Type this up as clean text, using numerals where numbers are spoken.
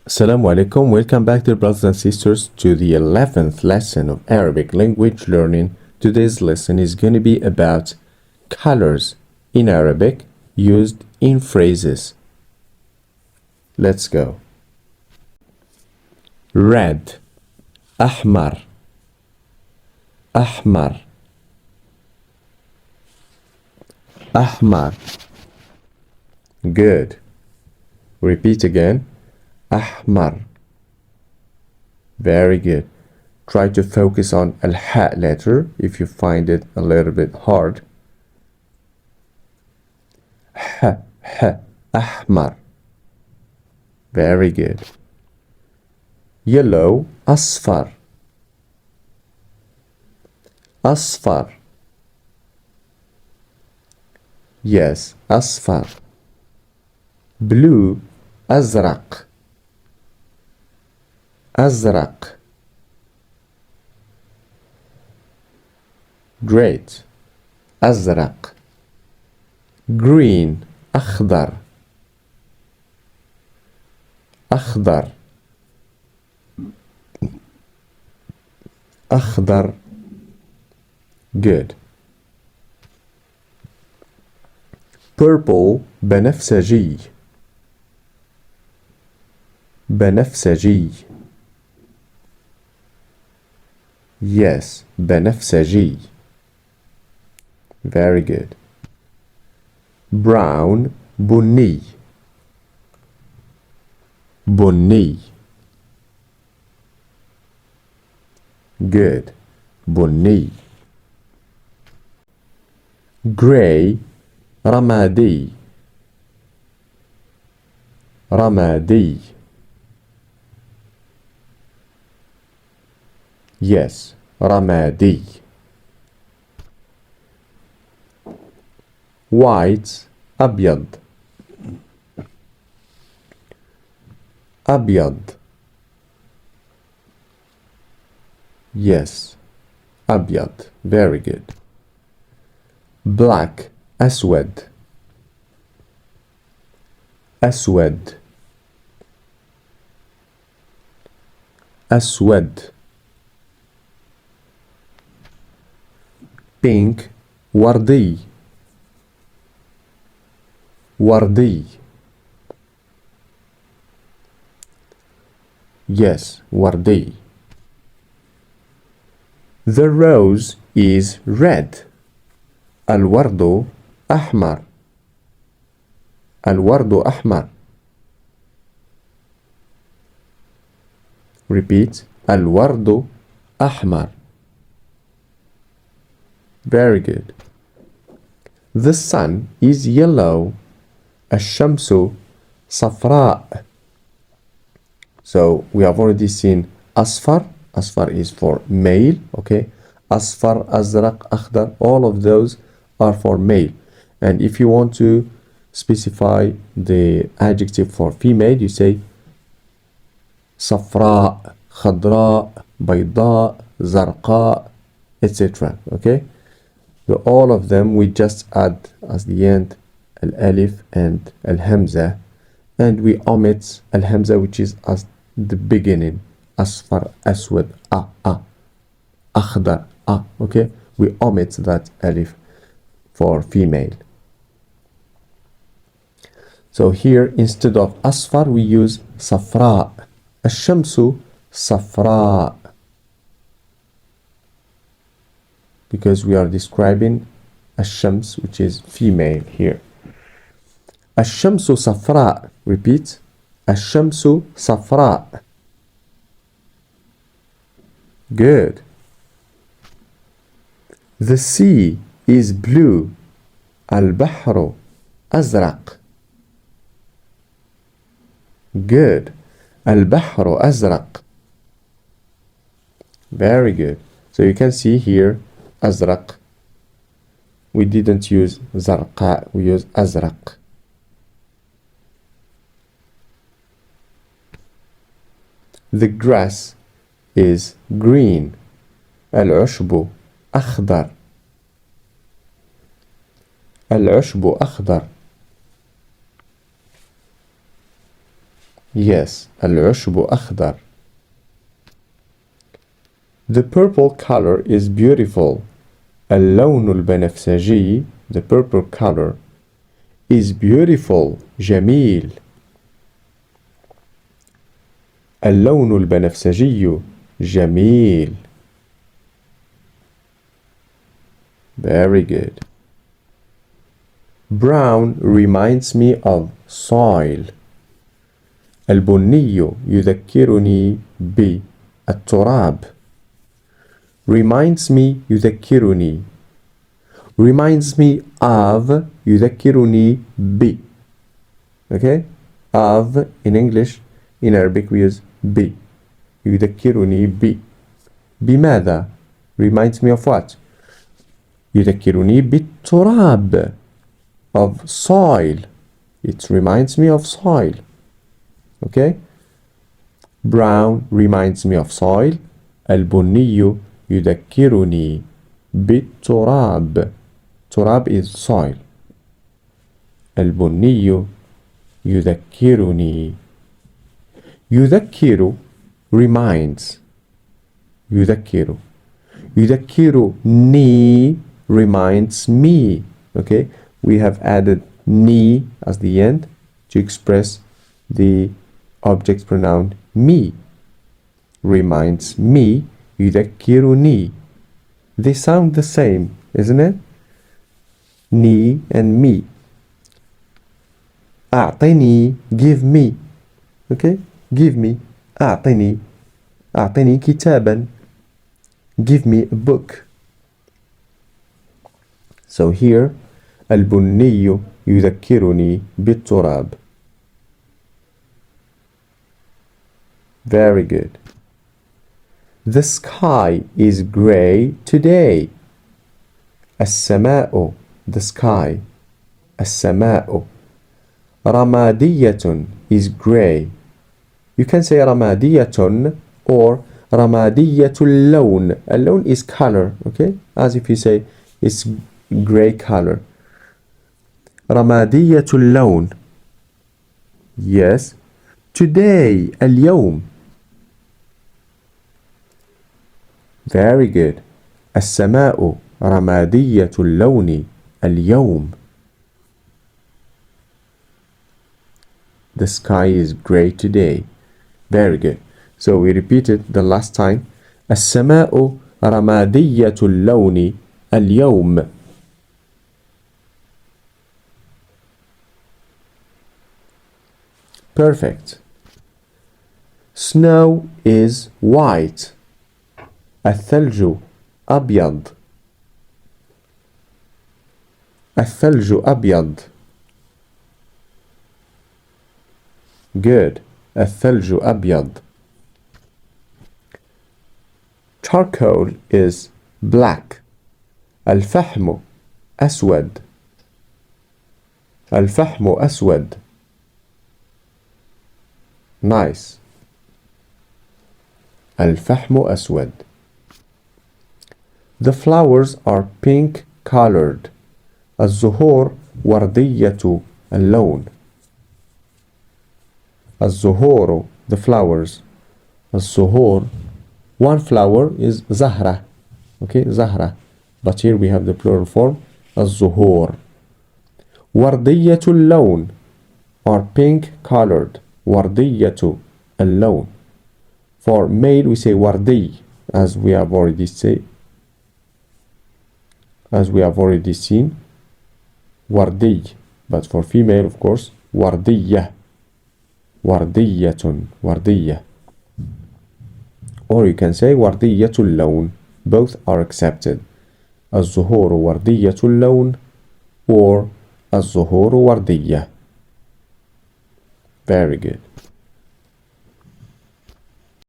Assalamu alaikum. Welcome back, dear brothers and sisters, to the 11th lesson of Arabic language learning. Today's lesson is going to be about colors in Arabic used in phrases. Let's go. Red, أحمر, أحمر, أحمر. Good. Repeat again. أحمر. Very good. Try to focus on al-ha letter if you find it a little bit hard. ح أحمر. Very good. Yellow, أصفر. أصفر. Yes, أصفر. Blue, أزرق. أزرق. Great. أزرق. Green, أخضر. أخضر. أخضر. Good. Purple, بنفسجي. بنفسجي. Yes, بنفسجي. Very good. Brown, بني. بني. Good. بني. Gray, رمادي. رمادي. Yes, رمادي. White, أبيض. أبيض. Yes, أبيض. Very good. Black, أسود. أسود. أسود. Pink, وردي. وردي. Yes, وردي. The rose is red. الورد أحمر. الورد أحمر. Repeat. الورد أحمر. Very good. The sun is yellow. الشمس صفراء. So we have already seen أصفر. أصفر is for male. Okay. أصفر, أزرق, أخضر. All of those are for male. And if you want to specify the adjective for female, you say صفراء, خضراء, بيضاء, زرقاء, etc. Okay. So all of them we just add as the end al-alif and al-hamza, and we omit al-hamza, which is as the beginning. Asfar, aswad, akhdar, okay. We omit that alif for female. So here instead of asfar we use safra. Ash-shamsu safra, because we are describing ash-shams, which is female here. Ash-shamsu safra. Repeat. Ash-shamsu safra. Good. The sea is blue. Al-bahru azraq. Good. Al-bahru azraq. Very good. So you can see here azraq. We didn't use zarqa, we use azraq. The grass is green. العشب أخضر. العشب أخضر. Yes, العشب أخضر. The purple color is beautiful. اللون البنفسجي, the purple color, is beautiful. جميل. اللون البنفسجي جميل. Very good. Brown reminds me of soil. البني يذكرني بالتراب. Reminds me يذكرني. Reminds me of يذكرني ب. Okay? Of in English, in Arabic we use ب. يذكرني ب. بماذا? Reminds me of what? يذكرني بالتراب. Of soil. It reminds me of soil. Okay? Brown reminds me of soil. البني يذكرني بالتراب. تراب is soil. البني يذكرني. يذكر reminds. يذكر. يذكرني reminds me. Okay? We have added ni as the end to express the object pronoun me. Reminds me. يذكرني. They sound the same, isn't it? Ni and me. أعطني, give me. Okay? Give me. أعطني. أعطني كتابا. Give me a book. So here, البني يذكرني بالتراب. Very good. The sky is gray today. السماء, the sky. السماء. رمادية is gray. You can say رمادية or رمادية اللون. اللون is color, okay? As if you say it's gray color. رمادية اللون. Yes. Today, اليوم. Very good. السماء رمادية اللون اليوم. The sky is gray today. Very good. So we repeat it the last time. السماء رمادية اللون اليوم. Perfect. Snow is white. الثلج أبيض. الثلج أبيض. Good. الثلج أبيض. Charcoal is black. الفحم أسود. الفحم أسود. Nice. الفحم أسود. The flowers are pink colored. الزهور وردية اللون. الزهور, the flowers. الزهور, one flower is زهرة. Okay, زهرة. But here we have the plural form. الزهور. وردية اللون are pink colored. وردية اللون. For male we say وردي, as we have already seen. وردي. But for female, of course, وردية. وردية. وردية. Or you can say وردية اللون. Both are accepted. الزهور وردية اللون or الزهور وردية. Very good.